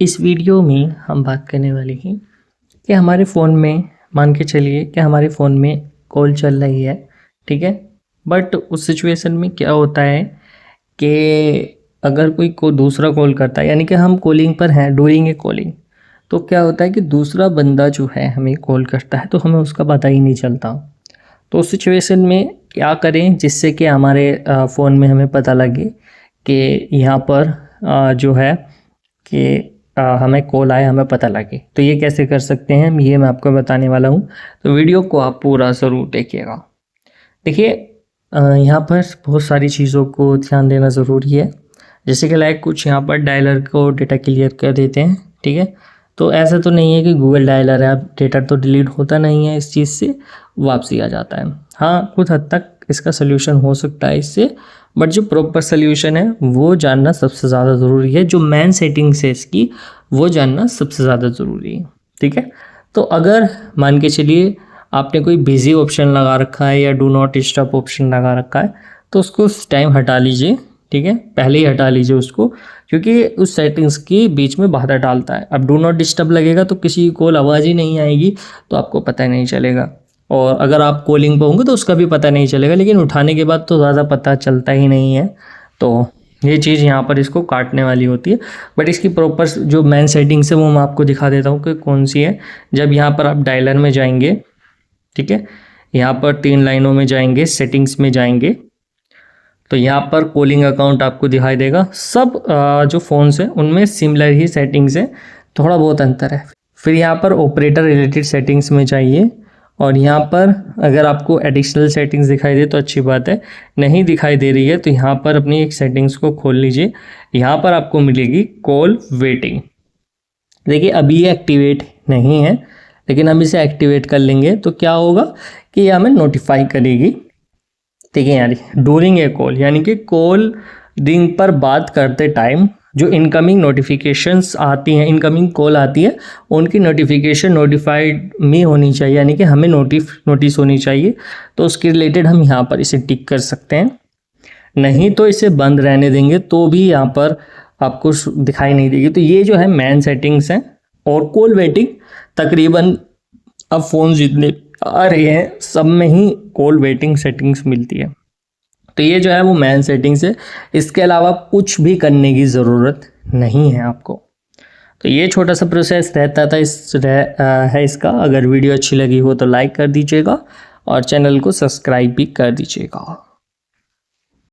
इस वीडियो में हम बात करने वाले हैं कि हमारे फ़ोन में मान के चलिए कि हमारे फ़ोन में कॉल चल रही है, ठीक है। बट उस सिचुएशन में क्या होता है कि अगर कोई दूसरा कॉल करता है, यानी कि हम कॉलिंग पर हैं, डूइंग ए कॉलिंग, तो क्या होता है कि दूसरा बंदा जो है हमें कॉल करता है तो हमें उसका पता ही नहीं चलता। तो उस सिचुएशन में क्या करें जिससे कि हमारे फ़ोन में हमें पता लगे कि यहाँ पर जो है कि हमें कॉल आए, हमें पता लगे। तो ये कैसे कर सकते हैं, ये मैं आपको बताने वाला हूँ, तो वीडियो को आप पूरा ज़रूर देखिएगा। देखिए यहाँ पर बहुत सारी चीज़ों को ध्यान देना ज़रूरी है, जैसे कि लाइक कुछ यहाँ पर डायलर को डेटा क्लियर कर देते हैं, ठीक है। तो ऐसा तो नहीं है कि गूगल डायलर है, अब डेटा तो डिलीट होता नहीं है, इस चीज़ से वापसी आ जाता है। हाँ, कुछ हद तक इसका सोल्यूशन हो सकता है इससे, बट जो प्रॉपर सोल्यूशन है वो जानना सबसे ज़्यादा ज़रूरी है। जो मेन सेटिंग्स है इसकी वो जानना सबसे ज़्यादा ज़रूरी है, ठीक है। तो अगर मान के चलिए आपने कोई बिज़ी ऑप्शन लगा रखा है या डू नॉट डिस्टर्ब ऑप्शन लगा रखा है, तो उसको उस टाइम हटा लीजिए, ठीक है। पहले ही हटा लीजिए उसको, क्योंकि उस सेटिंग्स के बीच में बाधा डालता है। अब डू नॉट डिस्टर्ब लगेगा तो किसी की कॉल आवाज़ ही नहीं आएगी, तो आपको पता नहीं चलेगा। और अगर आप कॉलिंग पे होंगे तो उसका भी पता नहीं चलेगा, लेकिन उठाने के बाद तो ज़्यादा पता चलता ही नहीं है। तो ये चीज़ यहाँ पर इसको काटने वाली होती है। बट इसकी प्रॉपर जो मेन सेटिंग्स है वो मैं आपको दिखा देता हूँ कि कौन सी है। जब यहाँ पर आप डायलर में जाएंगे, ठीक है, यहाँ पर 3 लाइनों में जाएंगे, सेटिंग्स में जाएंगे, तो यहाँ पर कॉलिंग अकाउंट आपको दिखाई देगा। सब जो फ़ोन्स हैं उनमें सिमिलर ही सेटिंग्स है, थोड़ा बहुत अंतर है। फिर यहाँ पर ऑपरेटर रिलेटेड सेटिंग्स में जाइए, और यहाँ पर अगर आपको एडिशनल सेटिंग्स दिखाई दे तो अच्छी बात है, नहीं दिखाई दे रही है तो यहाँ पर अपनी एक सेटिंग्स को खोल लीजिए। यहाँ पर आपको मिलेगी कॉल वेटिंग। देखिए अभी ये एक्टिवेट नहीं है, लेकिन हम इसे एक्टिवेट कर लेंगे तो क्या होगा कि ये हमें नोटिफाई करेगी। देखिए यार, डूरिंग ए कॉल, यानी कि कॉल रिंग पर बात करते टाइम जो इनकमिंग नोटिफिकेशंस आती हैं, इनकमिंग कॉल आती है, उनकी नोटिफिकेशन नोटिफाइड में होनी चाहिए, यानी कि हमें नोटिस होनी चाहिए। तो उसके रिलेटेड हम यहाँ पर इसे टिक कर सकते हैं। नहीं तो इसे बंद रहने देंगे तो भी यहाँ पर आपको दिखाई नहीं देगी। तो ये जो है मेन सेटिंग्स हैं। और कॉल वेटिंग तकरीबन अब फ़ोन जितने आ रहे हैं सब में ही कॉल वेटिंग सेटिंग्स मिलती है। तो ये जो है वो मेन सेटिंग्स है, इसके अलावा कुछ भी करने की ज़रूरत नहीं है आपको। तो ये छोटा सा प्रोसेस रहता था है इसका। अगर वीडियो अच्छी लगी हो तो लाइक कर दीजिएगा और चैनल को सब्सक्राइब भी कर दीजिएगा।